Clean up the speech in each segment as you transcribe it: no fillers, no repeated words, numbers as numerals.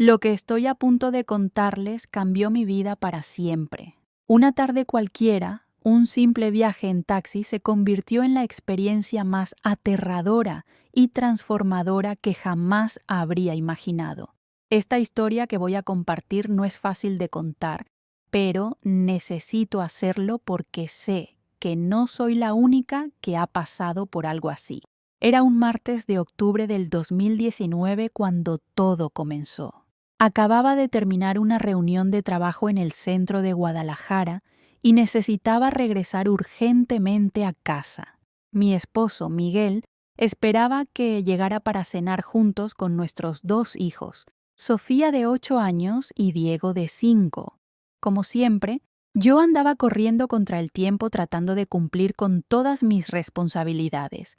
Lo que estoy a punto de contarles cambió mi vida para siempre. Una tarde cualquiera, un simple viaje en taxi se convirtió en la experiencia más aterradora y transformadora que jamás habría imaginado. Esta historia que voy a compartir no es fácil de contar, pero necesito hacerlo porque sé que no soy la única que ha pasado por algo así. Era un martes de octubre del 2019 cuando todo comenzó. Acababa de terminar una reunión de trabajo en el centro de Guadalajara y necesitaba regresar urgentemente a casa. Mi esposo, Miguel, esperaba que llegara para cenar juntos con nuestros 2 hijos, Sofía de 8 años y Diego de 5. Como siempre, yo andaba corriendo contra el tiempo tratando de cumplir con todas mis responsabilidades.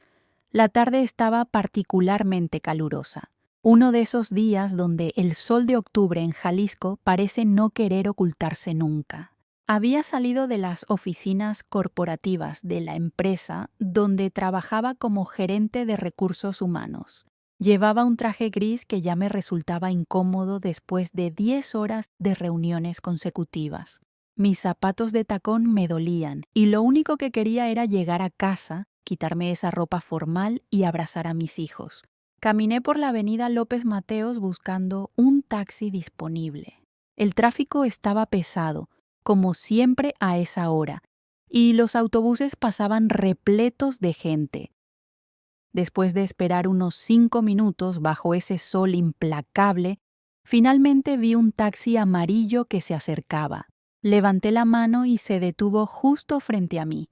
La tarde estaba particularmente calurosa. Uno de esos días donde el sol de octubre en Jalisco parece no querer ocultarse nunca. Había salido de las oficinas corporativas de la empresa donde trabajaba como gerente de recursos humanos. Llevaba un traje gris que ya me resultaba incómodo después de 10 horas de reuniones consecutivas. Mis zapatos de tacón me dolían y lo único que quería era llegar a casa, quitarme esa ropa formal y abrazar a mis hijos. Caminé por la avenida López Mateos buscando un taxi disponible. El tráfico estaba pesado, como siempre a esa hora, y los autobuses pasaban repletos de gente. Después de esperar unos 5 minutos bajo ese sol implacable, finalmente vi un taxi amarillo que se acercaba. Levanté la mano y se detuvo justo frente a mí.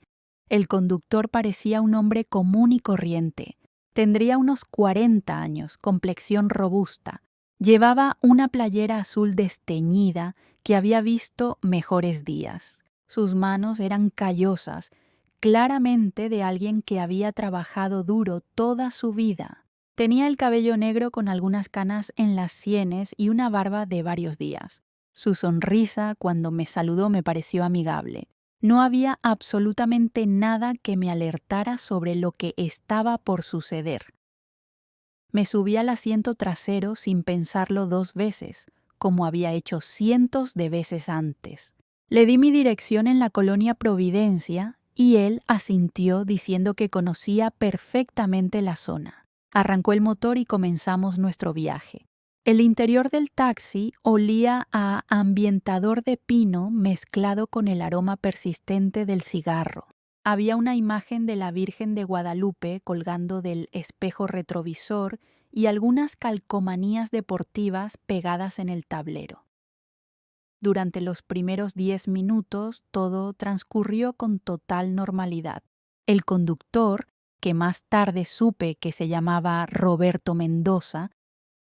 El conductor parecía un hombre común y corriente. Tendría unos 40 años, complexión robusta. Llevaba una playera azul desteñida que había visto mejores días. Sus manos eran callosas, claramente de alguien que había trabajado duro toda su vida. Tenía el cabello negro con algunas canas en las sienes y una barba de varios días. Su sonrisa cuando me saludó me pareció amigable. No había absolutamente nada que me alertara sobre lo que estaba por suceder. Me subí al asiento trasero sin pensarlo 2 veces, como había hecho cientos de veces antes. Le di mi dirección en la colonia Providencia y él asintió diciendo que conocía perfectamente la zona. Arrancó el motor y comenzamos nuestro viaje. El interior del taxi olía a ambientador de pino mezclado con el aroma persistente del cigarro. Había una imagen de la Virgen de Guadalupe colgando del espejo retrovisor y algunas calcomanías deportivas pegadas en el tablero. Durante los primeros 10 minutos todo transcurrió con total normalidad. El conductor, que más tarde supe que se llamaba Roberto Mendoza,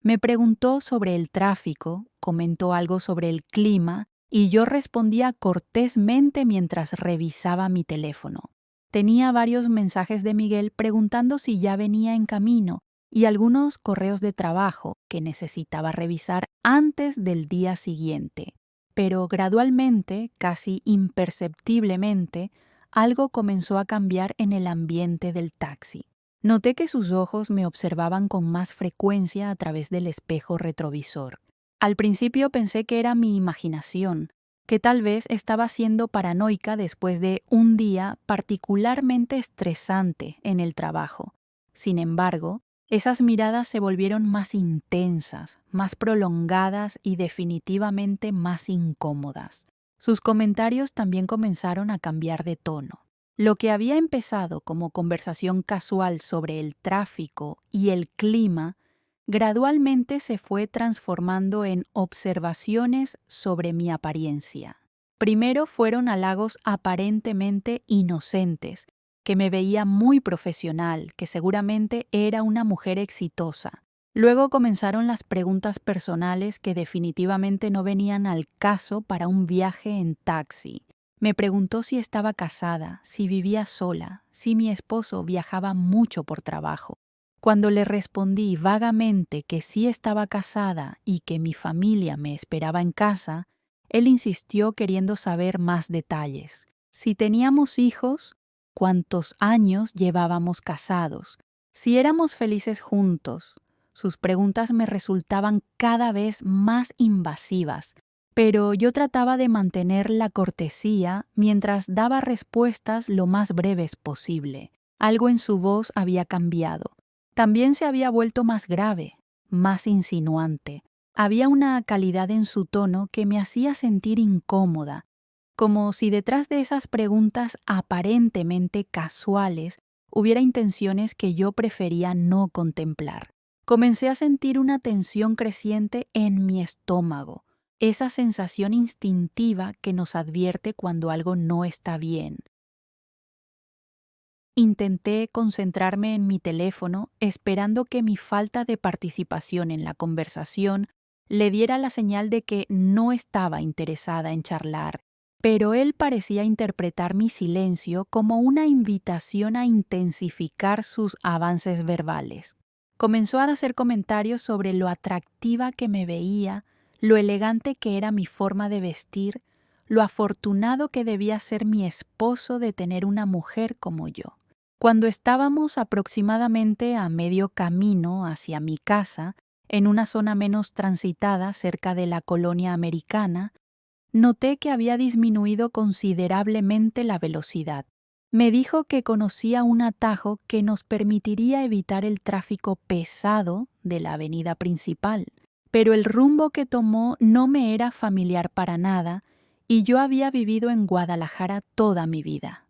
me preguntó sobre el tráfico, comentó algo sobre el clima y yo respondía cortésmente mientras revisaba mi teléfono. Tenía varios mensajes de Miguel preguntando si ya venía en camino y algunos correos de trabajo que necesitaba revisar antes del día siguiente. Pero gradualmente, casi imperceptiblemente, algo comenzó a cambiar en el ambiente del taxi. Noté que sus ojos me observaban con más frecuencia a través del espejo retrovisor. Al principio pensé que era mi imaginación, que tal vez estaba siendo paranoica después de un día particularmente estresante en el trabajo. Sin embargo, esas miradas se volvieron más intensas, más prolongadas y definitivamente más incómodas. Sus comentarios también comenzaron a cambiar de tono. Lo que había empezado como conversación casual sobre el tráfico y el clima, gradualmente se fue transformando en observaciones sobre mi apariencia. Primero fueron halagos aparentemente inocentes, que me veía muy profesional, que seguramente era una mujer exitosa. Luego comenzaron las preguntas personales que definitivamente no venían al caso para un viaje en taxi. Me preguntó si estaba casada, si vivía sola, si mi esposo viajaba mucho por trabajo. Cuando le respondí vagamente que sí estaba casada y que mi familia me esperaba en casa, él insistió queriendo saber más detalles. Si teníamos hijos, cuántos años llevábamos casados, si éramos felices juntos, Sus preguntas me resultaban cada vez más invasivas, pero yo trataba de mantener la cortesía mientras daba respuestas lo más breves posible. Algo en su voz había cambiado. También se había vuelto más grave, más insinuante. Había una calidad en su tono que me hacía sentir incómoda, como si detrás de esas preguntas aparentemente casuales hubiera intenciones que yo prefería no contemplar. Comencé a sentir una tensión creciente en mi estómago, esa sensación instintiva que nos advierte cuando algo no está bien. Intenté concentrarme en mi teléfono, esperando que mi falta de participación en la conversación le diera la señal de que no estaba interesada en charlar, pero él parecía interpretar mi silencio como una invitación a intensificar sus avances verbales. Comenzó a hacer comentarios sobre lo atractiva que me veía, lo elegante que era mi forma de vestir, lo afortunado que debía ser mi esposo de tener una mujer como yo. Cuando estábamos aproximadamente a medio camino hacia mi casa, en una zona menos transitada cerca de la colonia americana, noté que había disminuido considerablemente la velocidad. Me dijo que conocía un atajo que nos permitiría evitar el tráfico pesado de la avenida principal, pero el rumbo que tomó no me era familiar para nada y yo había vivido en Guadalajara toda mi vida.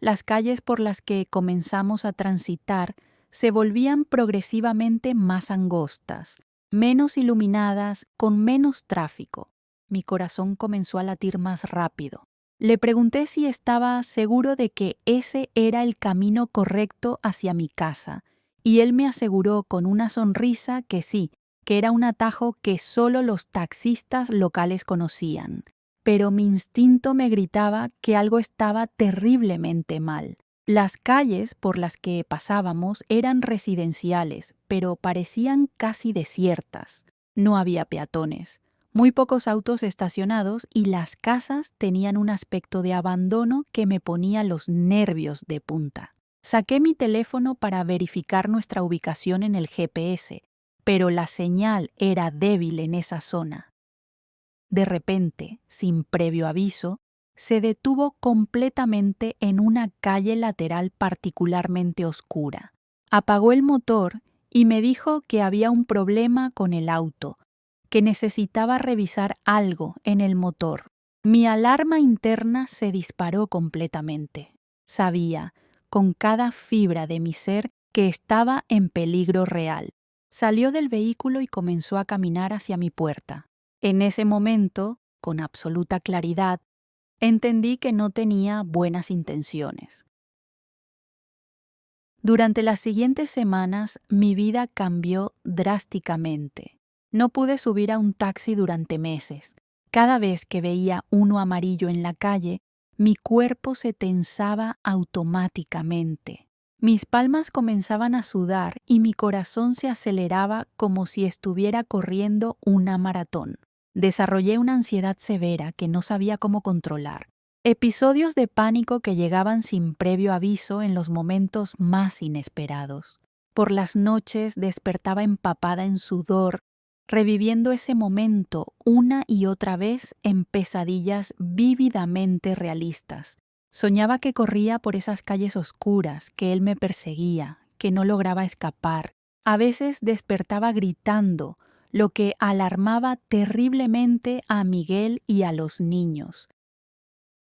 Las calles por las que comenzamos a transitar se volvían progresivamente más angostas, menos iluminadas, con menos tráfico. Mi corazón comenzó a latir más rápido. Le pregunté si estaba seguro de que ese era el camino correcto hacia mi casa, y él me aseguró con una sonrisa que sí, que era un atajo que solo los taxistas locales conocían. Pero mi instinto me gritaba que algo estaba terriblemente mal. Las calles por las que pasábamos eran residenciales, pero parecían casi desiertas. No había peatones, muy pocos autos estacionados y las casas tenían un aspecto de abandono que me ponía los nervios de punta. Saqué mi teléfono para verificar nuestra ubicación en el GPS, pero la señal era débil en esa zona. De repente, sin previo aviso, se detuvo completamente en una calle lateral particularmente oscura. Apagó el motor y me dijo que había un problema con el auto, que necesitaba revisar algo en el motor. Mi alarma interna se disparó completamente. Sabía, con cada fibra de mi ser, que estaba en peligro real. Salió del vehículo y comenzó a caminar hacia mi puerta. En ese momento, con absoluta claridad, entendí que no tenía buenas intenciones. Durante las siguientes semanas, mi vida cambió drásticamente. No pude subir a un taxi durante meses. Cada vez que veía uno amarillo en la calle, mi cuerpo se tensaba automáticamente. Mis palmas comenzaban a sudar y mi corazón se aceleraba como si estuviera corriendo una maratón. Desarrollé una ansiedad severa que no sabía cómo controlar. Episodios de pánico que llegaban sin previo aviso en los momentos más inesperados. Por las noches despertaba empapada en sudor, reviviendo ese momento una y otra vez en pesadillas vívidamente realistas. Soñaba que corría por esas calles oscuras, que él me perseguía, que no lograba escapar. A veces despertaba gritando, lo que alarmaba terriblemente a Miguel y a los niños.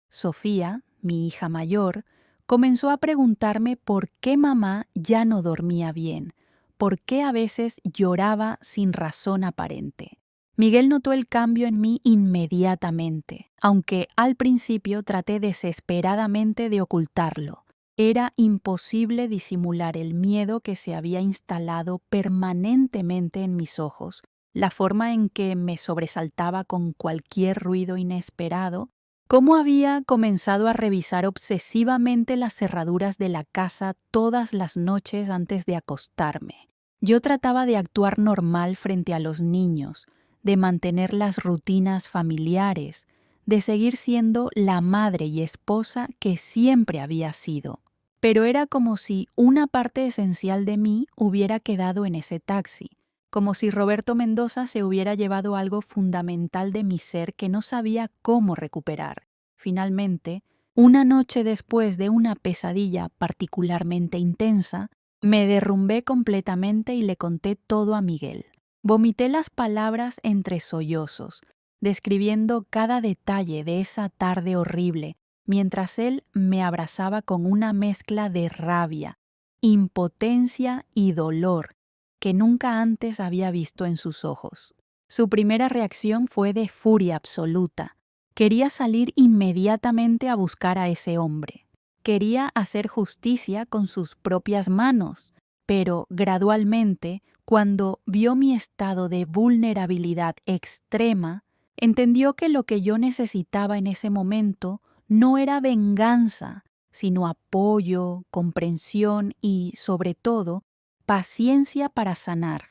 Sofía, mi hija mayor, comenzó a preguntarme por qué mamá ya no dormía bien, por qué a veces lloraba sin razón aparente. Miguel notó el cambio en mí inmediatamente, aunque al principio traté desesperadamente de ocultarlo. Era imposible disimular el miedo que se había instalado permanentemente en mis ojos, la forma en que me sobresaltaba con cualquier ruido inesperado, cómo había comenzado a revisar obsesivamente las cerraduras de la casa todas las noches antes de acostarme. Yo trataba de actuar normal frente a los niños, de mantener las rutinas familiares, de seguir siendo la madre y esposa que siempre había sido. pero era como si una parte esencial de mí hubiera quedado en ese taxi, como si Roberto Mendoza se hubiera llevado algo fundamental de mi ser que no sabía cómo recuperar. Finalmente, una noche después de una pesadilla particularmente intensa, me derrumbé completamente y le conté todo a Miguel. Vomité las palabras entre sollozos, describiendo cada detalle de esa tarde horrible, mientras él me abrazaba con una mezcla de rabia, impotencia y dolor que nunca antes había visto en sus ojos. Su primera reacción fue de furia absoluta. Quería salir inmediatamente a buscar a ese hombre. Quería hacer justicia con sus propias manos, pero gradualmente, cuando vio mi estado de vulnerabilidad extrema, entendió que lo que yo necesitaba en ese momento no era venganza, sino apoyo, comprensión y, sobre todo, paciencia para sanar.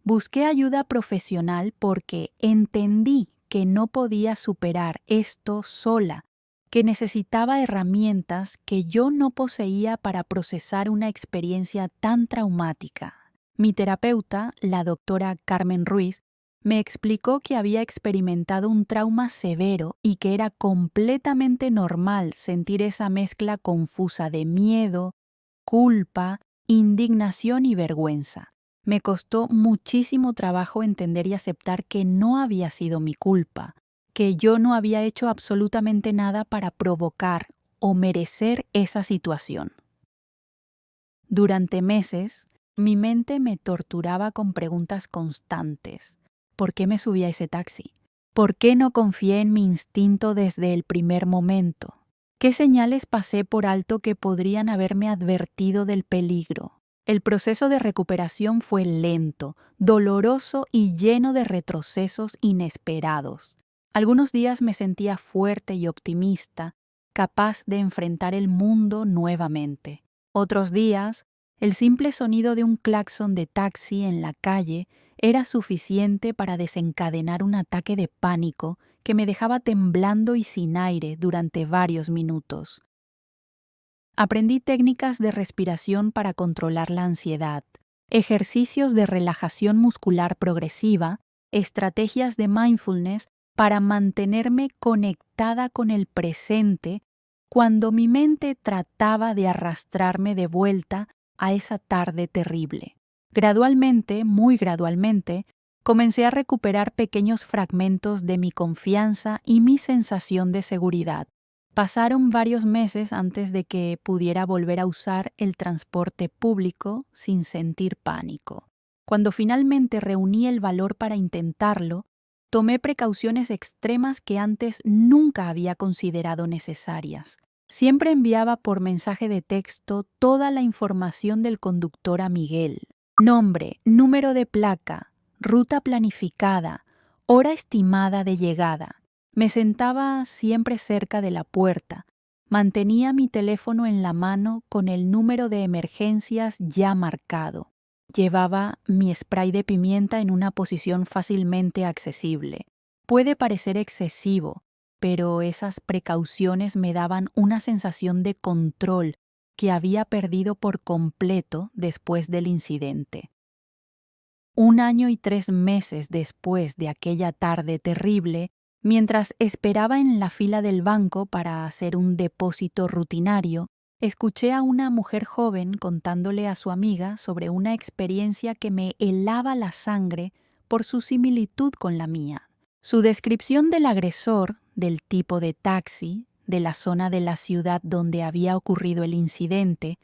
Busqué ayuda profesional porque entendí que no podía superar esto sola, que necesitaba herramientas que yo no poseía para procesar una experiencia tan traumática. Mi terapeuta, la doctora Carmen Ruiz, me explicó que había experimentado un trauma severo y que era completamente normal sentir esa mezcla confusa de miedo, culpa, indignación y vergüenza. Me costó muchísimo trabajo entender y aceptar que no había sido mi culpa, que yo no había hecho absolutamente nada para provocar o merecer esa situación. Durante meses, mi mente me torturaba con preguntas constantes. ¿Por qué me subí a ese taxi? ¿Por qué no confié en mi instinto desde el primer momento? ¿Qué señales pasé por alto que podrían haberme advertido del peligro? El proceso de recuperación fue lento, doloroso y lleno de retrocesos inesperados. Algunos días me sentía fuerte y optimista, capaz de enfrentar el mundo nuevamente. Otros días, el simple sonido de un claxon de taxi en la calle era suficiente para desencadenar un ataque de pánico que me dejaba temblando y sin aire durante varios minutos. Aprendí técnicas de respiración para controlar la ansiedad, ejercicios de relajación muscular progresiva, estrategias de mindfulness para mantenerme conectada con el presente cuando mi mente trataba de arrastrarme de vuelta a esa tarde terrible. Gradualmente, muy gradualmente, comencé a recuperar pequeños fragmentos de mi confianza y mi sensación de seguridad. Pasaron varios meses antes de que pudiera volver a usar el transporte público sin sentir pánico. Cuando finalmente reuní el valor para intentarlo, tomé precauciones extremas que antes nunca había considerado necesarias. Siempre enviaba por mensaje de texto toda la información del conductor a Miguel: nombre, número de placa, ruta planificada, hora estimada de llegada. Me sentaba siempre cerca de la puerta. Mantenía mi teléfono en la mano con el número de emergencias ya marcado. Llevaba mi spray de pimienta en una posición fácilmente accesible. Puede parecer excesivo, pero esas precauciones me daban una sensación de control que había perdido por completo después del incidente. 1 año y 3 meses después de aquella tarde terrible, mientras esperaba en la fila del banco para hacer un depósito rutinario, escuché a una mujer joven contándole a su amiga sobre una experiencia que me helaba la sangre por su similitud con la mía. Su descripción del agresor, del tipo de taxi, de la zona de la ciudad donde había ocurrido el incidente,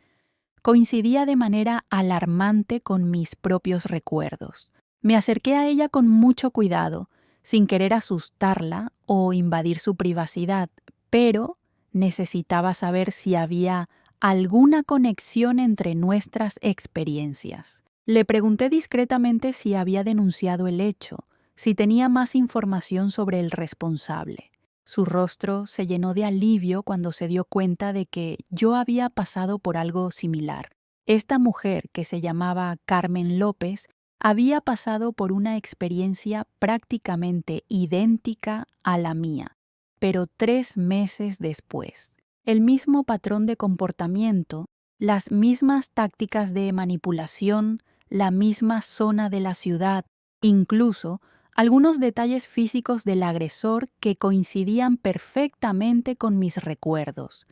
coincidía de manera alarmante con mis propios recuerdos. Me acerqué a ella con mucho cuidado, sin querer asustarla o invadir su privacidad, pero necesitaba saber si había alguna conexión entre nuestras experiencias. Le pregunté discretamente si había denunciado el hecho, si tenía más información sobre el responsable. Su rostro se llenó de alivio cuando se dio cuenta de que yo había pasado por algo similar. Esta mujer, que se llamaba Carmen López, había pasado por una experiencia prácticamente idéntica a la mía, pero 3 meses después. El mismo patrón de comportamiento, las mismas tácticas de manipulación, la misma zona de la ciudad, incluso algunos detalles físicos del agresor que coincidían perfectamente con mis recuerdos.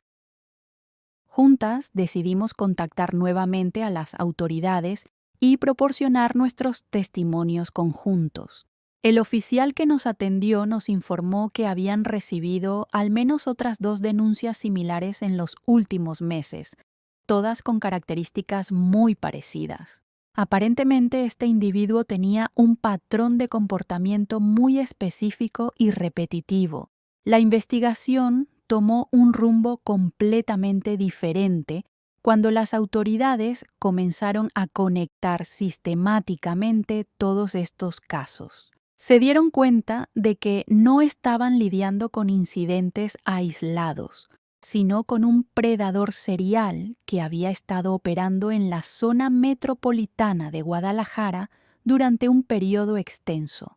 Juntas decidimos contactar nuevamente a las autoridades y proporcionar nuestros testimonios conjuntos. El oficial que nos atendió nos informó que habían recibido al menos otras 2 denuncias similares en los últimos meses, todas con características muy parecidas. Aparentemente, este individuo tenía un patrón de comportamiento muy específico y repetitivo. La investigación tomó un rumbo completamente diferente cuando las autoridades comenzaron a conectar sistemáticamente todos estos casos. Se dieron cuenta de que no estaban lidiando con incidentes aislados, sino con un predador serial que había estado operando en la zona metropolitana de Guadalajara durante un periodo extenso.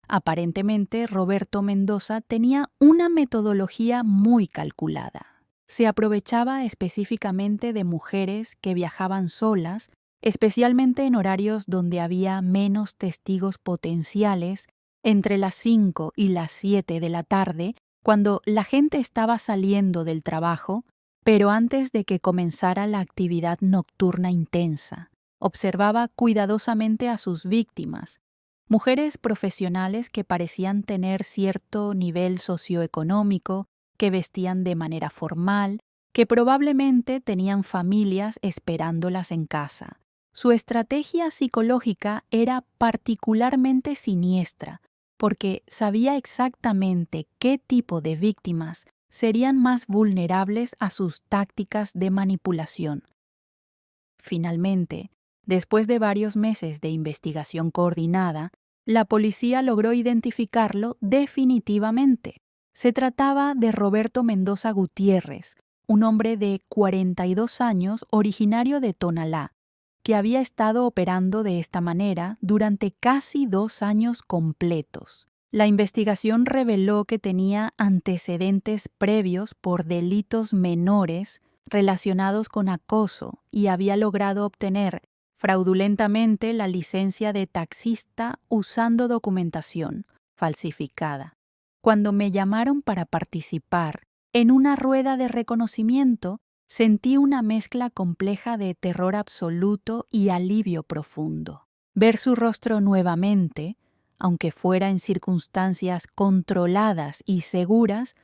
Aparentemente, Roberto Mendoza tenía una metodología muy calculada. Se aprovechaba específicamente de mujeres que viajaban solas, especialmente en horarios donde había menos testigos potenciales, entre las 5 y las 7 de la tarde, cuando la gente estaba saliendo del trabajo, pero antes de que comenzara la actividad nocturna intensa. Observaba cuidadosamente a sus víctimas, mujeres profesionales que parecían tener cierto nivel socioeconómico, que vestían de manera formal, que probablemente tenían familias esperándolas en casa. Su estrategia psicológica era particularmente siniestra, porque sabía exactamente qué tipo de víctimas serían más vulnerables a sus tácticas de manipulación. Finalmente, después de varios meses de investigación coordinada, la policía logró identificarlo definitivamente. Se trataba de Roberto Mendoza Gutiérrez, un hombre de 42 años originario de Tonalá, que había estado operando de esta manera durante casi 2 años completos. La investigación reveló que tenía antecedentes previos por delitos menores relacionados con acoso y había logrado obtener fraudulentamente la licencia de taxista usando documentación falsificada. Cuando me llamaron para participar en una rueda de reconocimiento, sentí una mezcla compleja de terror absoluto y alivio profundo. Ver su rostro nuevamente, aunque fuera en circunstancias controladas y seguras,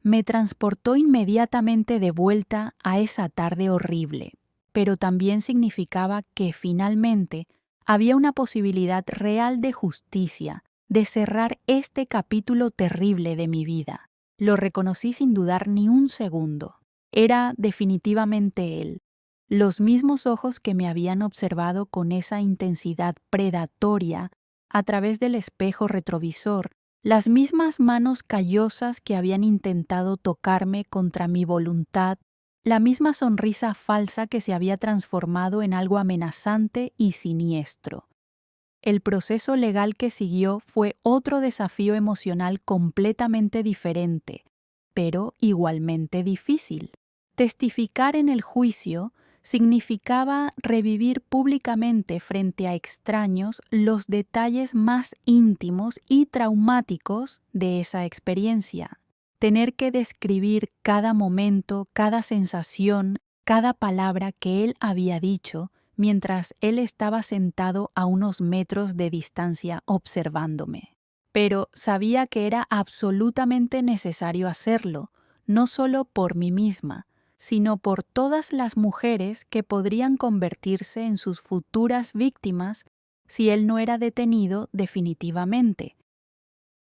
me transportó inmediatamente de vuelta a esa tarde horrible, pero también significaba que finalmente había una posibilidad real de justicia, de cerrar este capítulo terrible de mi vida. Lo reconocí sin dudar ni un segundo. Era definitivamente él. Los mismos ojos que me habían observado con esa intensidad predatoria a través del espejo retrovisor, las mismas manos callosas que habían intentado tocarme contra mi voluntad, la misma sonrisa falsa que se había transformado en algo amenazante y siniestro. El proceso legal que siguió fue otro desafío emocional completamente diferente, pero igualmente difícil. Testificar en el juicio significaba revivir públicamente frente a extraños los detalles más íntimos y traumáticos de esa experiencia. Tener que describir cada momento, cada sensación, cada palabra que él había dicho mientras él estaba sentado a unos metros de distancia observándome. Pero sabía que era absolutamente necesario hacerlo, no solo por mí misma, sino por todas las mujeres que podrían convertirse en sus futuras víctimas si él no era detenido definitivamente.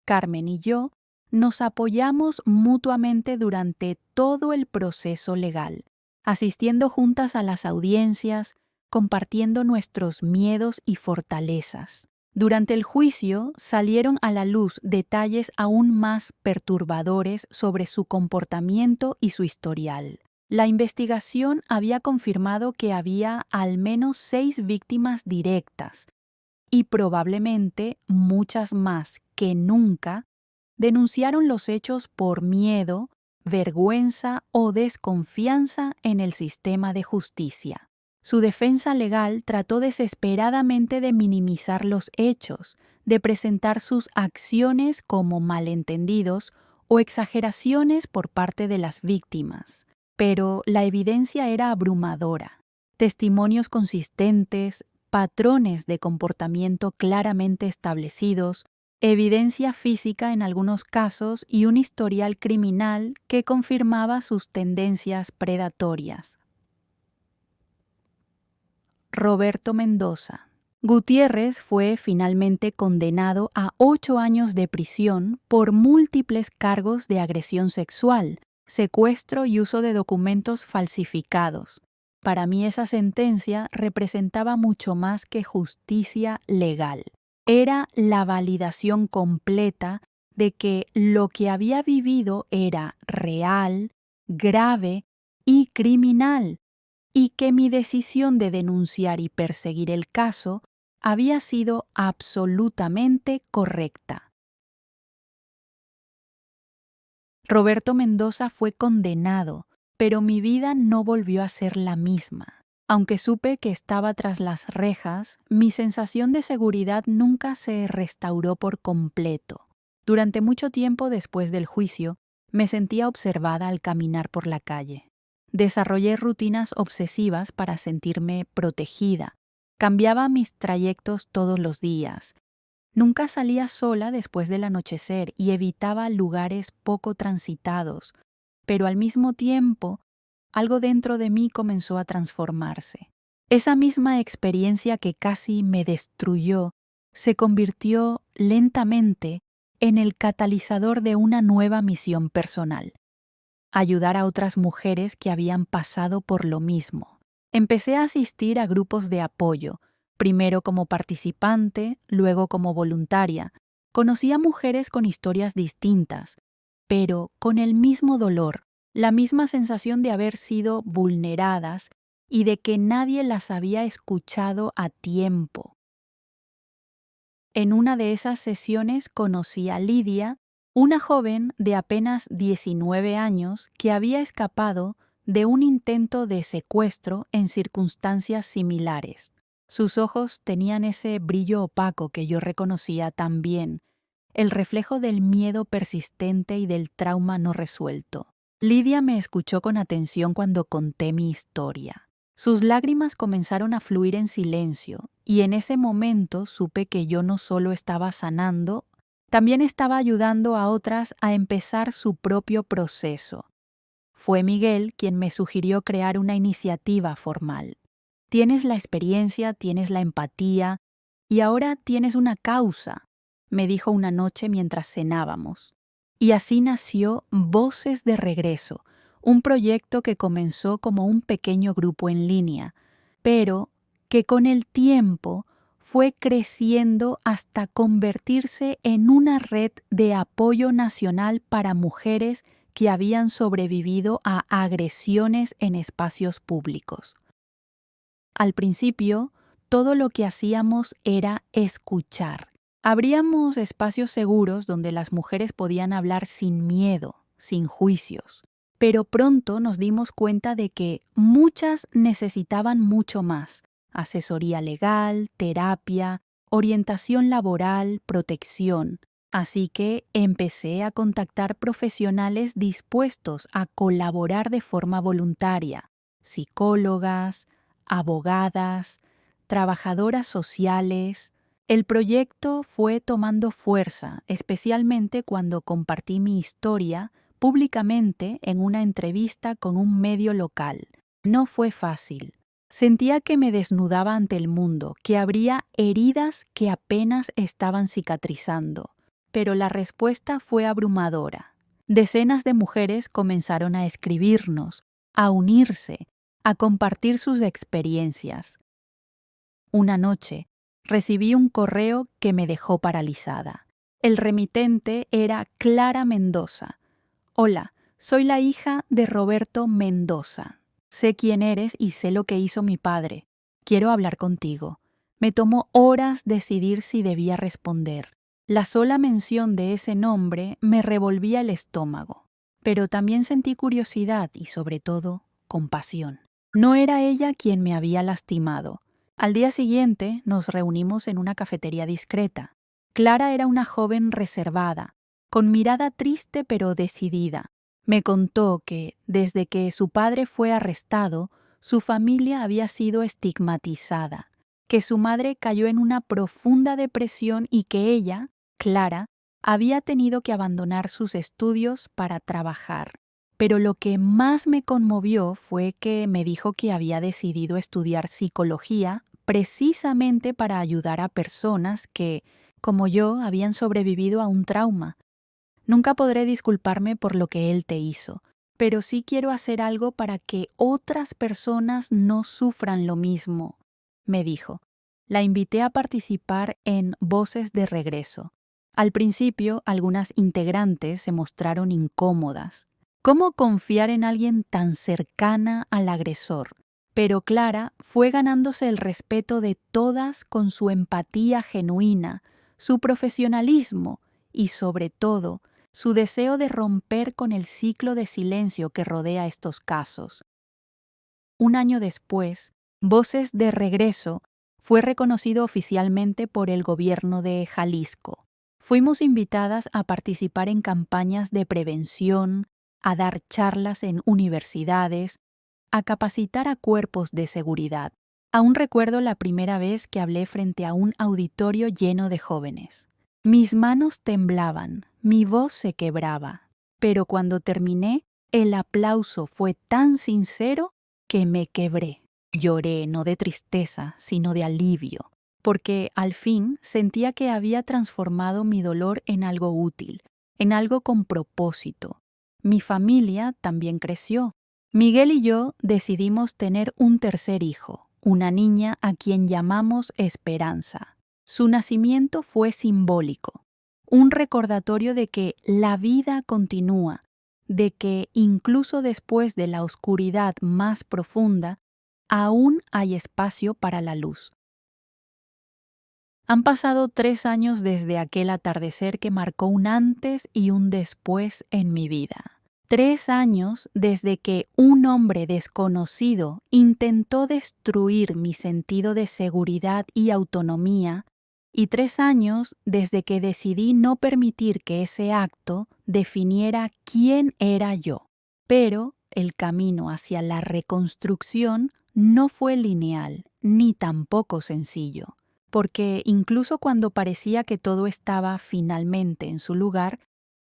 Carmen y yo nos apoyamos mutuamente durante todo el proceso legal, asistiendo juntas a las audiencias, compartiendo nuestros miedos y fortalezas. Durante el juicio salieron a la luz detalles aún más perturbadores sobre su comportamiento y su historial. La investigación había confirmado que había al menos 6 víctimas directas y probablemente muchas más que nunca denunciaron los hechos por miedo, vergüenza o desconfianza en el sistema de justicia. Su defensa legal trató desesperadamente de minimizar los hechos, de presentar sus acciones como malentendidos o exageraciones por parte de las víctimas. Pero la evidencia era abrumadora. Testimonios consistentes, patrones de comportamiento claramente establecidos, evidencia física en algunos casos y un historial criminal que confirmaba sus tendencias predatorias. Roberto Mendoza. Gutiérrez fue finalmente condenado a 8 años de prisión por múltiples cargos de agresión sexual, secuestro y uso de documentos falsificados. Para mí esa sentencia representaba mucho más que justicia legal. Era la validación completa de que lo que había vivido era real, grave y criminal, y que mi decisión de denunciar y perseguir el caso había sido absolutamente correcta. Roberto Mendoza fue condenado, pero mi vida no volvió a ser la misma. Aunque supe que estaba tras las rejas, mi sensación de seguridad nunca se restauró por completo. Durante mucho tiempo después del juicio, me sentía observada al caminar por la calle. Desarrollé rutinas obsesivas para sentirme protegida. Cambiaba mis trayectos todos los días. Nunca salía sola después del anochecer y evitaba lugares poco transitados, pero al mismo tiempo, algo dentro de mí comenzó a transformarse. Esa misma experiencia que casi me destruyó se convirtió lentamente en el catalizador de una nueva misión personal: ayudar a otras mujeres que habían pasado por lo mismo. Empecé a asistir a grupos de apoyo, primero como participante, luego como voluntaria. Conocí a mujeres con historias distintas, pero con el mismo dolor, la misma sensación de haber sido vulneradas y de que nadie las había escuchado a tiempo. En una de esas sesiones conocí a Lidia, una joven de apenas 19 años que había escapado de un intento de secuestro en circunstancias similares. Sus ojos tenían ese brillo opaco que yo reconocía tan bien, el reflejo del miedo persistente y del trauma no resuelto. Lidia me escuchó con atención cuando conté mi historia. Sus lágrimas comenzaron a fluir en silencio, y en ese momento supe que yo no solo estaba sanando, también estaba ayudando a otras a empezar su propio proceso. Fue Miguel quien me sugirió crear una iniciativa formal. Tienes la experiencia, tienes la empatía, y ahora tienes una causa, me dijo una noche mientras cenábamos. Y así nació Voces de Regreso, un proyecto que comenzó como un pequeño grupo en línea, pero que con el tiempo fue creciendo hasta convertirse en una red de apoyo nacional para mujeres que habían sobrevivido a agresiones en espacios públicos. Al principio, todo lo que hacíamos era escuchar. Abríamos espacios seguros donde las mujeres podían hablar sin miedo, sin juicios. Pero pronto nos dimos cuenta de que muchas necesitaban mucho más: asesoría legal, terapia, orientación laboral, protección. Así que empecé a contactar profesionales dispuestos a colaborar de forma voluntaria: psicólogas, abogadas, trabajadoras sociales. El proyecto fue tomando fuerza, especialmente cuando compartí mi historia públicamente en una entrevista con un medio local. No fue fácil. Sentía que me desnudaba ante el mundo, que habría heridas que apenas estaban cicatrizando. Pero la respuesta fue abrumadora. Decenas de mujeres comenzaron a escribirnos, a unirse, a compartir sus experiencias. Una noche, recibí un correo que me dejó paralizada. El remitente era Clara Mendoza. Hola, soy la hija de Roberto Mendoza. Sé quién eres y sé lo que hizo mi padre. Quiero hablar contigo. Me tomó horas decidir si debía responder. La sola mención de ese nombre me revolvía el estómago. pero también sentí curiosidad y, sobre todo, compasión. No era ella quien me había lastimado. Al día siguiente nos reunimos en una cafetería discreta. Clara era una joven reservada, con mirada triste pero decidida. Me contó que, desde que su padre fue arrestado, su familia había sido estigmatizada, que su madre cayó en una profunda depresión y que ella, Clara, había tenido que abandonar sus estudios para trabajar. Pero lo que más me conmovió fue que me dijo que había decidido estudiar psicología precisamente para ayudar a personas que, como yo, habían sobrevivido a un trauma. Nunca podré disculparme por lo que él te hizo, pero sí quiero hacer algo para que otras personas no sufran lo mismo, me dijo. La invité a participar en Voces de Regreso. Al principio, algunas integrantes se mostraron incómodas. ¿Cómo confiar en alguien tan cercana al agresor? Pero Clara fue ganándose el respeto de todas con su empatía genuina, su profesionalismo y, sobre todo, su deseo de romper con el ciclo de silencio que rodea estos casos. Un año después, Voces de Regreso fue reconocido oficialmente por el gobierno de Jalisco. Fuimos invitadas a participar en campañas de prevención, a dar charlas en universidades, a capacitar a cuerpos de seguridad. Aún recuerdo la primera vez que hablé frente a un auditorio lleno de jóvenes. Mis manos temblaban, mi voz se quebraba, pero cuando terminé, el aplauso fue tan sincero que me quebré. Lloré no de tristeza, sino de alivio, porque al fin sentía que había transformado mi dolor en algo útil, en algo con propósito. Mi familia también creció. Miguel y yo decidimos tener un tercer hijo, una niña a quien llamamos Esperanza. Su nacimiento fue simbólico, un recordatorio de que la vida continúa, de que incluso después de la oscuridad más profunda, aún hay espacio para la luz. Han pasado 3 años desde aquel atardecer que marcó un antes y un después en mi vida. 3 años desde que un hombre desconocido intentó destruir mi sentido de seguridad y autonomía, y 3 años desde que decidí no permitir que ese acto definiera quién era yo. Pero el camino hacia la reconstrucción no fue lineal, ni tampoco sencillo, porque incluso cuando parecía que todo estaba finalmente en su lugar,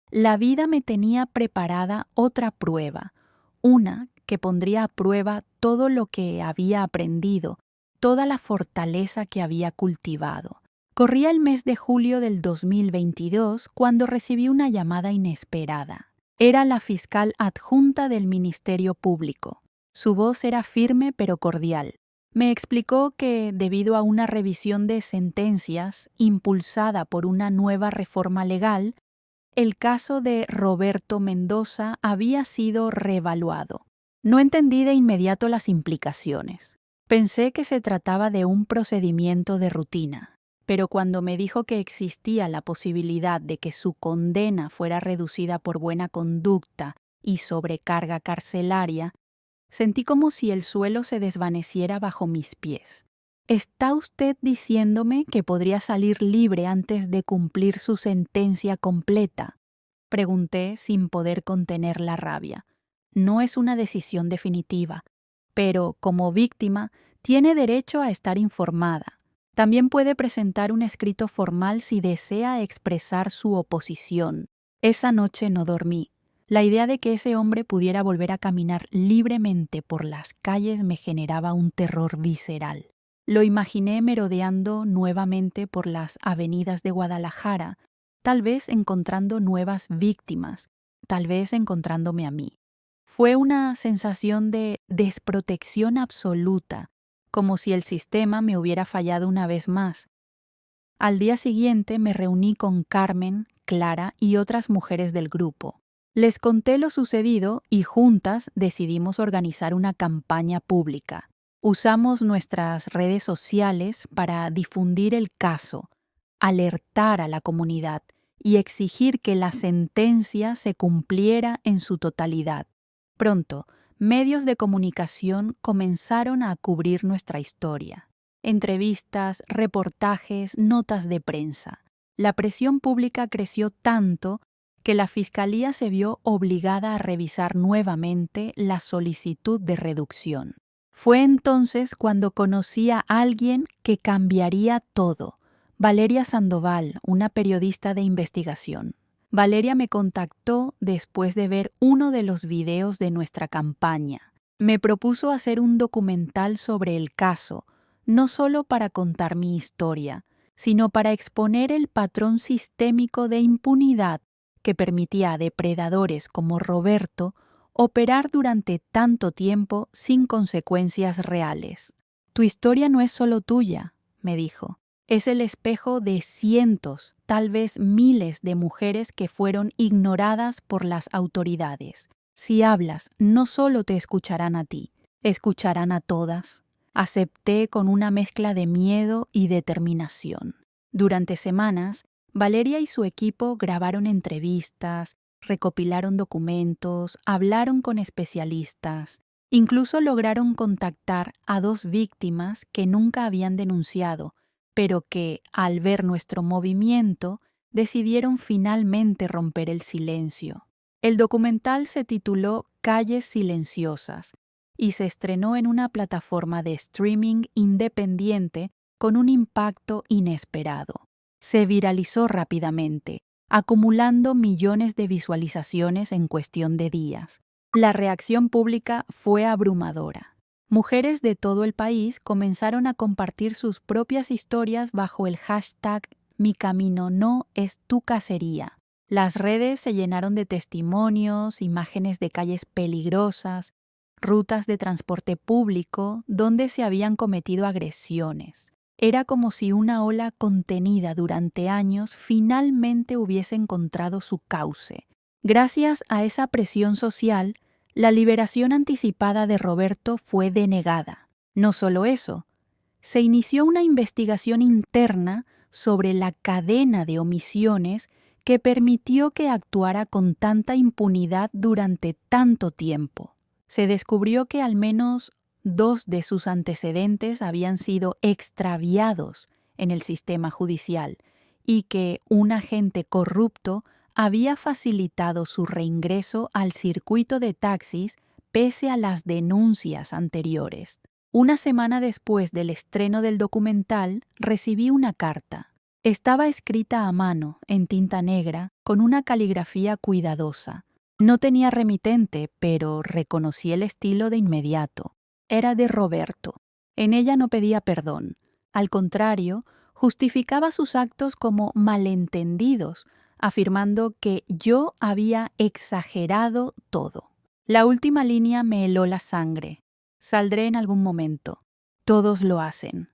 la vida me tenía preparada otra prueba, una que pondría a prueba todo lo que había aprendido, toda la fortaleza que había cultivado. Corría el mes de julio del 2022 cuando recibí una llamada inesperada. Era la fiscal adjunta del Ministerio Público. Su voz era firme pero cordial. Me explicó que, debido a una revisión de sentencias impulsada por una nueva reforma legal, el caso de Roberto Mendoza había sido reevaluado. No entendí de inmediato las implicaciones. Pensé que se trataba de un procedimiento de rutina, pero cuando me dijo que existía la posibilidad de que su condena fuera reducida por buena conducta y sobrecarga carcelaria, sentí como si el suelo se desvaneciera bajo mis pies. ¿Está usted diciéndome que podría salir libre antes de cumplir su sentencia completa?, pregunté sin poder contener la rabia. No es una decisión definitiva, pero como víctima tiene derecho a estar informada. También puede presentar un escrito formal si desea expresar su oposición. Esa noche no dormí. La idea de que ese hombre pudiera volver a caminar libremente por las calles me generaba un terror visceral. Lo imaginé merodeando nuevamente por las avenidas de Guadalajara, tal vez encontrando nuevas víctimas, tal vez encontrándome a mí. Fue una sensación de desprotección absoluta, como si el sistema me hubiera fallado una vez más. Al día siguiente me reuní con Carmen, Clara y otras mujeres del grupo. Les conté lo sucedido y juntas decidimos organizar una campaña pública. Usamos nuestras redes sociales para difundir el caso, alertar a la comunidad y exigir que la sentencia se cumpliera en su totalidad. Pronto, medios de comunicación comenzaron a cubrir nuestra historia. Entrevistas, reportajes, notas de prensa. La presión pública creció tanto que la Fiscalía se vio obligada a revisar nuevamente la solicitud de reducción. Fue entonces cuando conocí a alguien que cambiaría todo. Valeria Sandoval, una periodista de investigación. Valeria me contactó después de ver uno de los videos de nuestra campaña. Me propuso hacer un documental sobre el caso, no solo para contar mi historia, sino para exponer el patrón sistémico de impunidad que permitía a depredadores como Roberto operar durante tanto tiempo sin consecuencias reales. Tu historia no es solo tuya, me dijo. Es el espejo de cientos, tal vez miles de mujeres que fueron ignoradas por las autoridades. Si hablas, no solo te escucharán a ti, escucharán a todas. Acepté con una mezcla de miedo y determinación. Durante semanas, Valeria y su equipo grabaron entrevistas, recopilaron documentos, hablaron con especialistas. Incluso lograron contactar a 2 víctimas que nunca habían denunciado, pero que, al ver nuestro movimiento, decidieron finalmente romper el silencio. El documental se tituló Calles Silenciosas y se estrenó en una plataforma de streaming independiente con un impacto inesperado. Se viralizó rápidamente, acumulando millones de visualizaciones en cuestión de días. La reacción pública fue abrumadora. Mujeres de todo el país comenzaron a compartir sus propias historias bajo el hashtag Mi camino no es tu cacería. Las redes se llenaron de testimonios, imágenes de calles peligrosas, rutas de transporte público donde se habían cometido agresiones. Era como si una ola contenida durante años finalmente hubiese encontrado su cauce. Gracias a esa presión social, la liberación anticipada de Roberto fue denegada. No solo eso, se inició una investigación interna sobre la cadena de omisiones que permitió que actuara con tanta impunidad durante tanto tiempo. Se descubrió que al menos 2 de sus antecedentes habían sido extraviados en el sistema judicial y que un agente corrupto había facilitado su reingreso al circuito de taxis pese a las denuncias anteriores. Una semana después del estreno del documental, recibí una carta. Estaba escrita a mano, en tinta negra, con una caligrafía cuidadosa. No tenía remitente, pero reconocí el estilo de inmediato. Era de Roberto. En ella no pedía perdón. Al contrario, justificaba sus actos como malentendidos, afirmando que yo había exagerado todo. La última línea me heló la sangre. Saldré en algún momento. Todos lo hacen.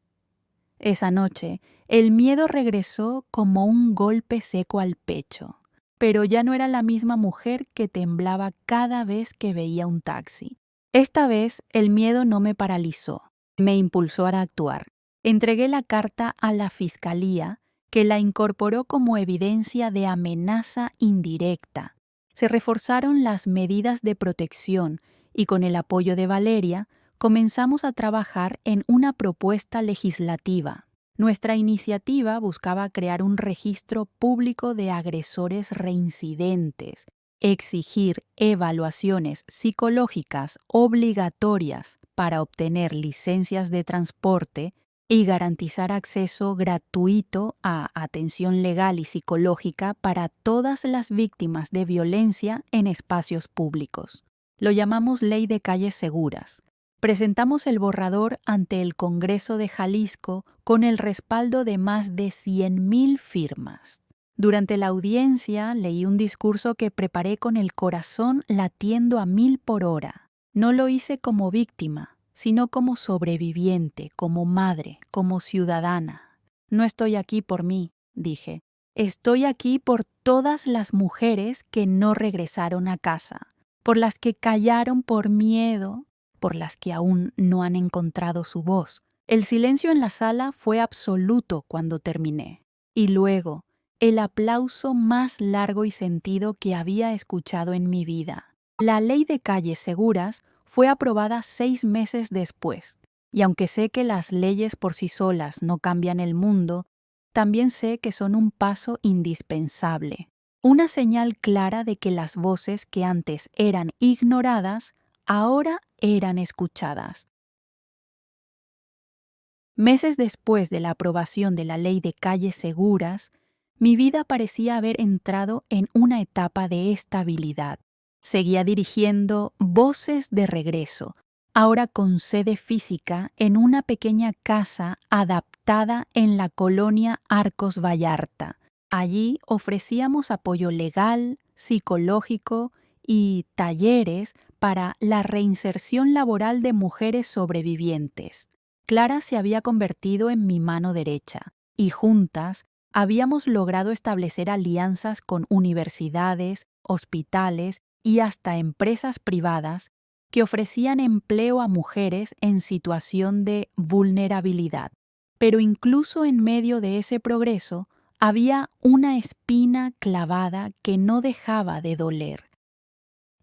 Esa noche, el miedo regresó como un golpe seco al pecho. Pero ya no era la misma mujer que temblaba cada vez que veía un taxi. Esta vez, el miedo no me paralizó, me impulsó a actuar. Entregué la carta a la Fiscalía, que la incorporó como evidencia de amenaza indirecta. Se reforzaron las medidas de protección y con el apoyo de Valeria, comenzamos a trabajar en una propuesta legislativa. Nuestra iniciativa buscaba crear un registro público de agresores reincidentes, exigir evaluaciones psicológicas obligatorias para obtener licencias de transporte y garantizar acceso gratuito a atención legal y psicológica para todas las víctimas de violencia en espacios públicos. Lo llamamos Ley de Calles Seguras. Presentamos el borrador ante el Congreso de Jalisco con el respaldo de más de 100,000 firmas. Durante la audiencia leí un discurso que preparé con el corazón latiendo a 1000 por hora. No lo hice como víctima, sino como sobreviviente, como madre, como ciudadana. No estoy aquí por mí, dije. Estoy aquí por todas las mujeres que no regresaron a casa, por las que callaron por miedo, por las que aún no han encontrado su voz. El silencio en la sala fue absoluto cuando terminé. Y luego, el aplauso más largo y sentido que había escuchado en mi vida. La ley de calles seguras fue aprobada 6 meses después, y aunque sé que las leyes por sí solas no cambian el mundo, también sé que son un paso indispensable, una señal clara de que las voces que antes eran ignoradas, ahora eran escuchadas. Meses después de la aprobación de la ley de calles seguras, mi vida parecía haber entrado en una etapa de estabilidad. Seguía dirigiendo Voces de Regreso, ahora con sede física en una pequeña casa adaptada en la colonia Arcos Vallarta. Allí ofrecíamos apoyo legal, psicológico y talleres para la reinserción laboral de mujeres sobrevivientes. Clara se había convertido en mi mano derecha, y juntas habíamos logrado establecer alianzas con universidades, hospitales y hasta empresas privadas que ofrecían empleo a mujeres en situación de vulnerabilidad. Pero incluso en medio de ese progreso, había una espina clavada que no dejaba de doler: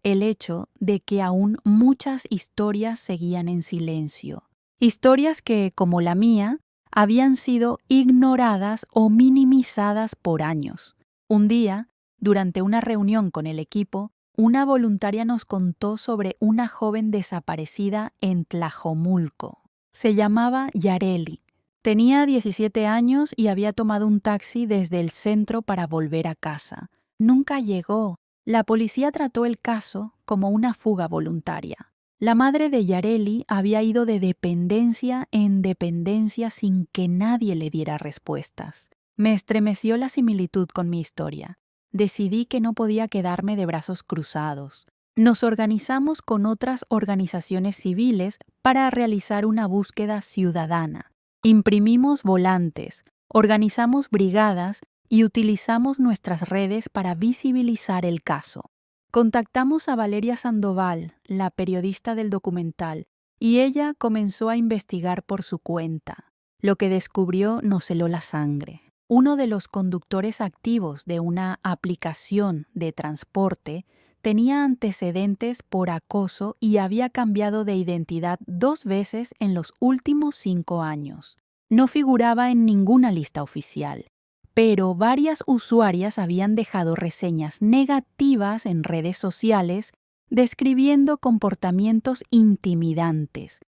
el hecho de que aún muchas historias seguían en silencio. Historias que, como la mía, habían sido ignoradas o minimizadas por años. Un día, durante una reunión con el equipo, una voluntaria nos contó sobre una joven desaparecida en Tlajomulco. Se llamaba Yareli. Tenía 17 años y había tomado un taxi desde el centro para volver a casa. Nunca llegó. La policía trató el caso como una fuga voluntaria. La madre de Yareli había ido de dependencia en dependencia sin que nadie le diera respuestas. Me estremeció la similitud con mi historia. Decidí que no podía quedarme de brazos cruzados. Nos organizamos con otras organizaciones civiles para realizar una búsqueda ciudadana. Imprimimos volantes, organizamos brigadas y utilizamos nuestras redes para visibilizar el caso. Contactamos a Valeria Sandoval, la periodista del documental, y ella comenzó a investigar por su cuenta. Lo que descubrió nos heló la sangre. Uno de los conductores activos de una aplicación de transporte tenía antecedentes por acoso y había cambiado de identidad 2 veces en los últimos 5 años. No figuraba en ninguna lista oficial, pero varias usuarias habían dejado reseñas negativas en redes sociales describiendo comportamientos intimidantes,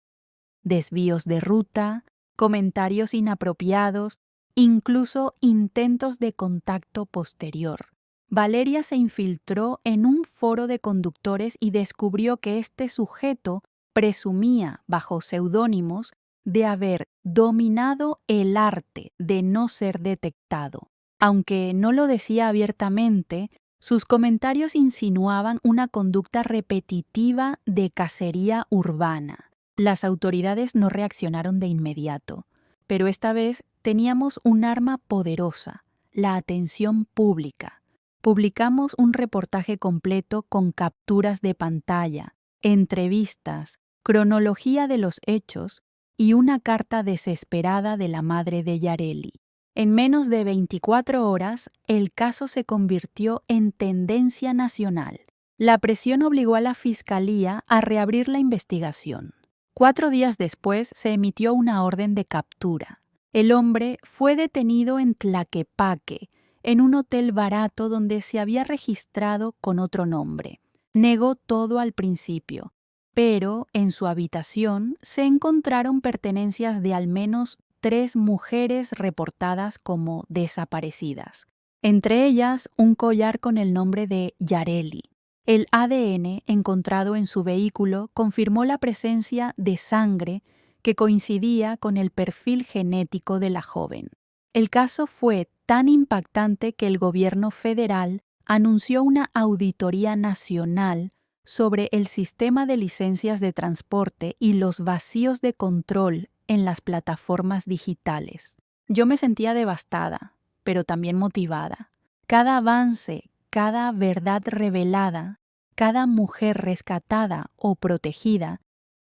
desvíos de ruta, comentarios inapropiados, incluso intentos de contacto posterior. Valeria se infiltró en un foro de conductores y descubrió que este sujeto presumía, bajo seudónimos, de haber dominado el arte de no ser detectado. Aunque no lo decía abiertamente, sus comentarios insinuaban una conducta repetitiva de cacería urbana. Las autoridades no reaccionaron de inmediato, pero esta vez teníamos un arma poderosa: la atención pública. Publicamos un reportaje completo con capturas de pantalla, entrevistas, cronología de los hechos y una carta desesperada de la madre de Yareli. En menos de 24 horas, el caso se convirtió en tendencia nacional. La presión obligó a la Fiscalía a reabrir la investigación. 4 días después se emitió una orden de captura. El hombre fue detenido en Tlaquepaque, en un hotel barato donde se había registrado con otro nombre. Negó todo al principio, pero en su habitación se encontraron pertenencias de al menos 3 mujeres reportadas como desaparecidas, entre ellas un collar con el nombre de Yareli. El ADN encontrado en su vehículo confirmó la presencia de sangre que coincidía con el perfil genético de la joven. El caso fue tan impactante que el gobierno federal anunció una auditoría nacional sobre el sistema de licencias de transporte y los vacíos de control en las plataformas digitales. Yo me sentía devastada, pero también motivada. Cada avance, cada verdad revelada, cada mujer rescatada o protegida,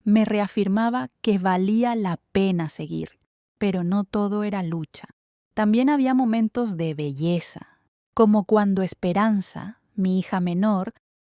me reafirmaba que valía la pena seguir. Pero no todo era lucha. también había momentos de belleza, como cuando Esperanza, mi hija menor,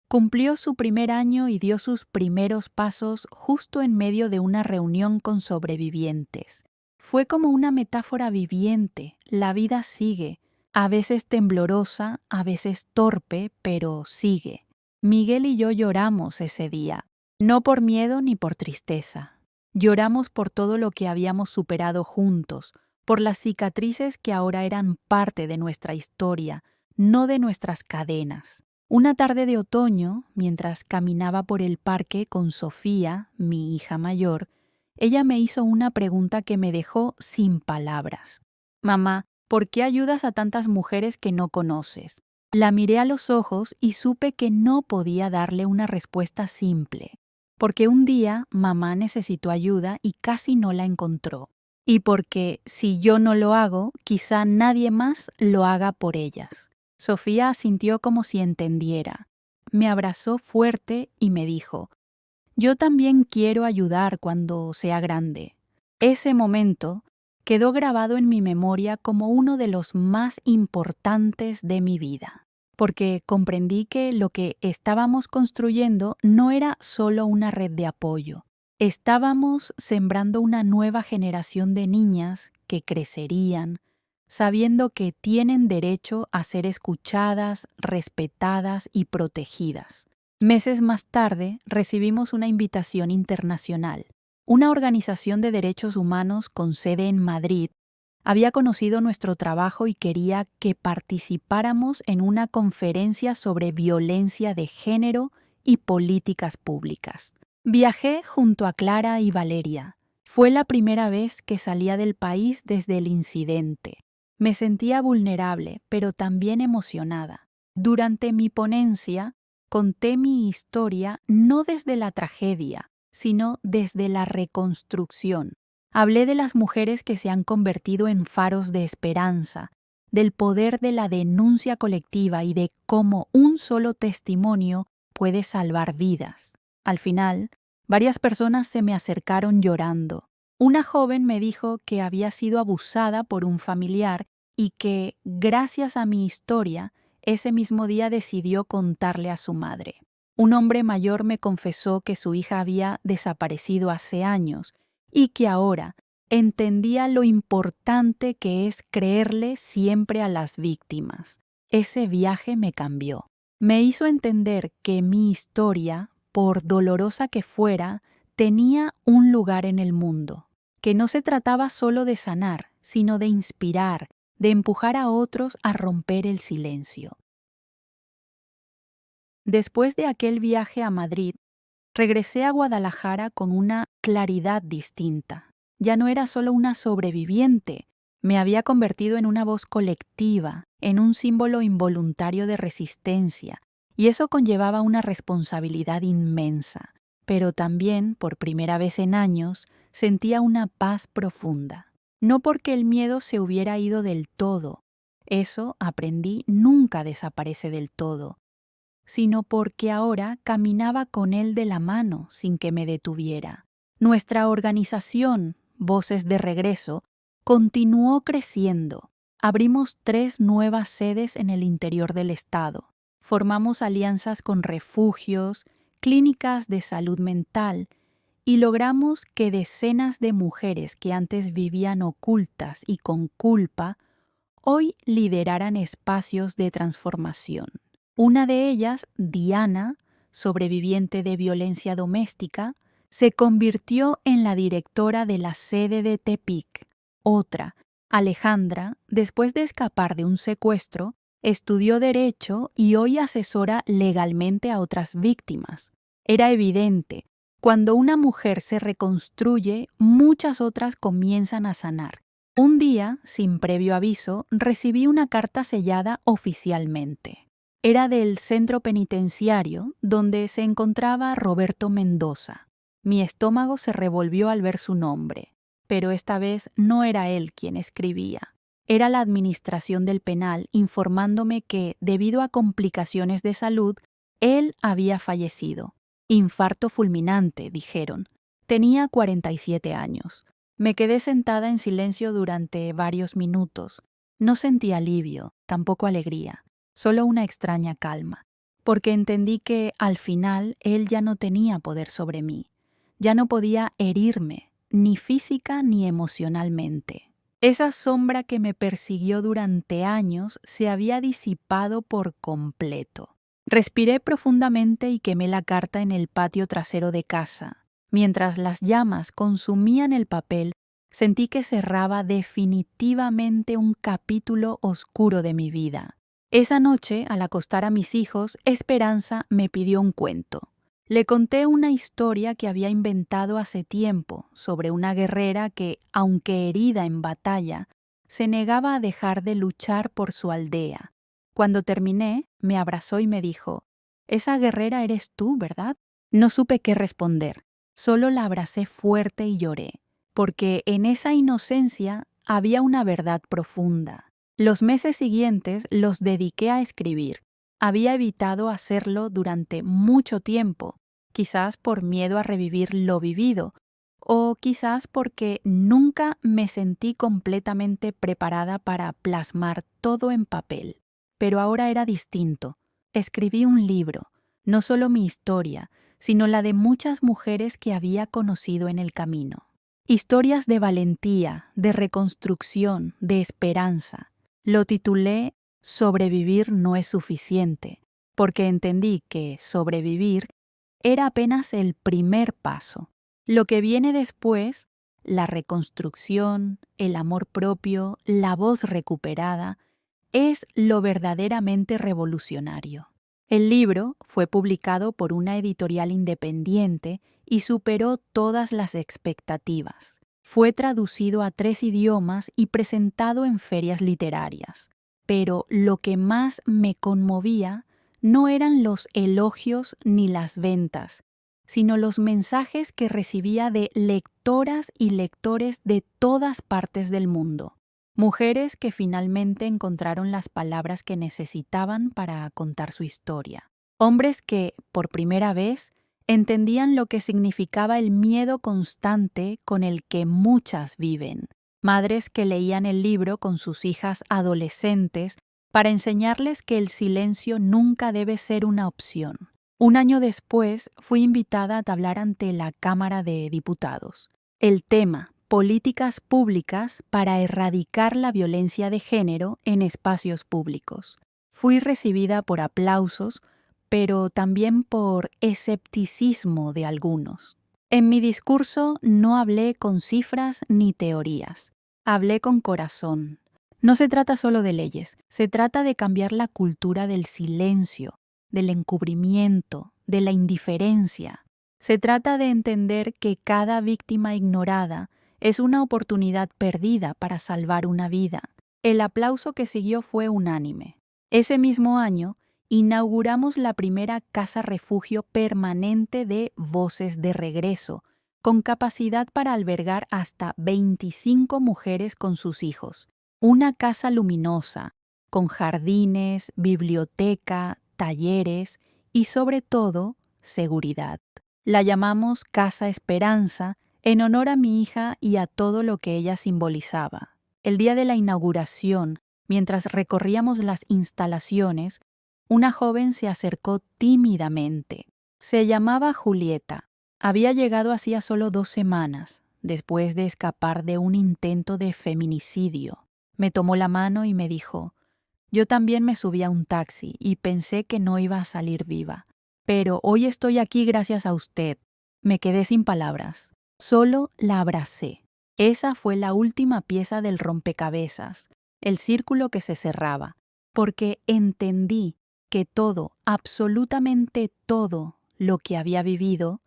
cumplió su primer año y dio sus primeros pasos justo en medio de una reunión con sobrevivientes. Fue como una metáfora viviente. La vida sigue, a veces temblorosa, a veces torpe, pero sigue. Miguel y yo lloramos ese día, no por miedo ni por tristeza. Lloramos por todo lo que habíamos superado juntos, por las cicatrices que ahora eran parte de nuestra historia, no de nuestras cadenas. Una tarde de otoño, mientras caminaba por el parque con Sofía, mi hija mayor, ella me hizo una pregunta que me dejó sin palabras. Mamá, ¿por qué ayudas a tantas mujeres que no conoces? La miré a los ojos y supe que no podía darle una respuesta simple, porque un día mamá necesitó ayuda y casi no la encontró, y porque si yo no lo hago, quizá nadie más lo haga por ellas. Sofía asintió como si entendiera. Me abrazó fuerte y me dijo, yo también quiero ayudar cuando sea grande. Ese momento quedó grabado en mi memoria como uno de los más importantes de mi vida, porque comprendí que lo que estábamos construyendo no era solo una red de apoyo. Estábamos sembrando una nueva generación de niñas que crecerían, sabiendo que tienen derecho a ser escuchadas, respetadas y protegidas. Meses más tarde, recibimos una invitación internacional. Una organización de derechos humanos con sede en Madrid había conocido nuestro trabajo y quería que participáramos en una conferencia sobre violencia de género y políticas públicas. Viajé junto a Clara y Valeria. Fue la primera vez que salía del país desde el incidente. Me sentía vulnerable, pero también emocionada. Durante mi ponencia, conté mi historia no desde la tragedia, sino desde la reconstrucción. Hablé de las mujeres que se han convertido en faros de esperanza, del poder de la denuncia colectiva y de cómo un solo testimonio puede salvar vidas. Al final, varias personas se me acercaron llorando. Una joven me dijo que había sido abusada por un familiar y que, gracias a mi historia, ese mismo día decidió contarle a su madre. Un hombre mayor me confesó que su hija había desaparecido hace años y que ahora entendía lo importante que es creerle siempre a las víctimas. Ese viaje me cambió. Me hizo entender que mi historia, por dolorosa que fuera, tenía un lugar en el mundo, que no se trataba solo de sanar, sino de inspirar, de empujar a otros a romper el silencio. Después de aquel viaje a Madrid, regresé a Guadalajara con una claridad distinta. Ya no era solo una sobreviviente, me había convertido en una voz colectiva, en un símbolo involuntario de resistencia, y eso conllevaba una responsabilidad inmensa. Pero también, por primera vez en años, sentía una paz profunda. No porque el miedo se hubiera ido del todo, eso aprendí nunca desaparece del todo, sino porque ahora caminaba con él de la mano sin que me detuviera. Nuestra organización, Voces de Regreso, continuó creciendo. Abrimos 3 nuevas sedes en el interior del estado. Formamos alianzas con refugios, clínicas de salud mental y logramos que decenas de mujeres que antes vivían ocultas y con culpa, hoy lideraran espacios de transformación. Una de ellas, Diana, sobreviviente de violencia doméstica, se convirtió en la directora de la sede de Tepic. Otra, Alejandra, después de escapar de un secuestro, estudió Derecho y hoy asesora legalmente a otras víctimas. Era evidente, cuando una mujer se reconstruye, muchas otras comienzan a sanar. Un día, sin previo aviso, recibí una carta sellada oficialmente. Era del centro penitenciario donde se encontraba Roberto Mendoza. Mi estómago se revolvió al ver su nombre, pero esta vez no era él quien escribía. Era la administración del penal informándome que, debido a complicaciones de salud, él había fallecido. Infarto fulminante, dijeron. Tenía 47 años. Me quedé sentada en silencio durante varios minutos. No sentí alivio, tampoco alegría, solo una extraña calma, porque entendí que al final él ya no tenía poder sobre mí, ya no podía herirme, ni física ni emocionalmente. Esa sombra que me persiguió durante años se había disipado por completo. Respiré profundamente y quemé la carta en el patio trasero de casa. Mientras las llamas consumían el papel, sentí que cerraba definitivamente un capítulo oscuro de mi vida. Esa noche, al acostar a mis hijos, Esperanza me pidió un cuento. Le conté una historia que había inventado hace tiempo sobre una guerrera que, aunque herida en batalla, se negaba a dejar de luchar por su aldea. Cuando terminé, me abrazó y me dijo: «Esa guerrera eres tú, ¿verdad?». No supe qué responder. Solo la abracé fuerte y lloré, porque en esa inocencia había una verdad profunda. Los meses siguientes los dediqué a escribir. Había evitado hacerlo durante mucho tiempo, quizás por miedo a revivir lo vivido, o quizás porque nunca me sentí completamente preparada para plasmar todo en papel. Pero ahora era distinto. Escribí un libro, no solo mi historia, sino la de muchas mujeres que había conocido en el camino. Historias de valentía, de reconstrucción, de esperanza. Lo titulé «Sobrevivir no es suficiente», porque entendí que sobrevivir era apenas el primer paso. Lo que viene después, la reconstrucción, el amor propio, la voz recuperada, es lo verdaderamente revolucionario. El libro fue publicado por una editorial independiente y superó todas las expectativas. Fue traducido a 3 idiomas y presentado en ferias literarias. Pero lo que más me conmovía no eran los elogios ni las ventas, sino los mensajes que recibía de lectoras y lectores de todas partes del mundo. Mujeres que finalmente encontraron las palabras que necesitaban para contar su historia. Hombres que, por primera vez, entendían lo que significaba el miedo constante con el que muchas viven. Madres que leían el libro con sus hijas adolescentes para enseñarles que el silencio nunca debe ser una opción. Un año después, fui invitada a hablar ante la Cámara de Diputados. El tema: políticas públicas para erradicar la violencia de género en espacios públicos. Fui recibida por aplausos, pero también por escepticismo de algunos. En mi discurso no hablé con cifras ni teorías. Hablé con corazón. No se trata solo de leyes, se trata de cambiar la cultura del silencio, del encubrimiento, de la indiferencia. Se trata de entender que cada víctima ignorada es una oportunidad perdida para salvar una vida. El aplauso que siguió fue unánime. Ese mismo año, inauguramos la primera casa refugio permanente de Voces de Regreso, con capacidad para albergar hasta 25 mujeres con sus hijos. Una casa luminosa, con jardines, biblioteca, talleres y, sobre todo, seguridad. La llamamos Casa Esperanza en honor a mi hija y a todo lo que ella simbolizaba. El día de la inauguración, mientras recorríamos las instalaciones, una joven se acercó tímidamente. Se llamaba Julieta. Había llegado hacía solo 2 semanas, después de escapar de un intento de feminicidio. Me tomó la mano y me dijo: «Yo también me subí a un taxi y pensé que no iba a salir viva. Pero hoy estoy aquí gracias a usted». Me quedé sin palabras. Solo la abracé. Esa fue la última pieza del rompecabezas, el círculo que se cerraba, porque entendí que todo, absolutamente todo lo que había vivido,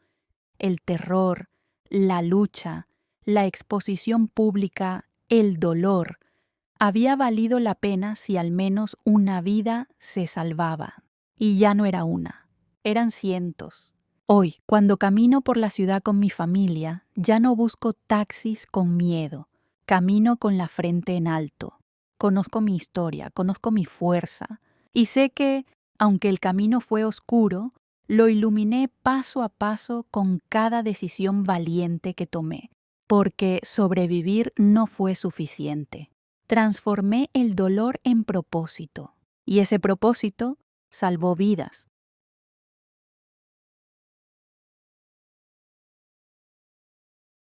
el terror, la lucha, la exposición pública, el dolor, había valido la pena si al menos una vida se salvaba. Y ya no era una, eran cientos. Hoy, cuando camino por la ciudad con mi familia, ya no busco taxis con miedo. Camino con la frente en alto. Conozco mi historia, conozco mi fuerza. Y sé que, aunque el camino fue oscuro, lo iluminé paso a paso con cada decisión valiente que tomé. Porque sobrevivir no fue suficiente. Transformé el dolor en propósito y ese propósito salvó vidas.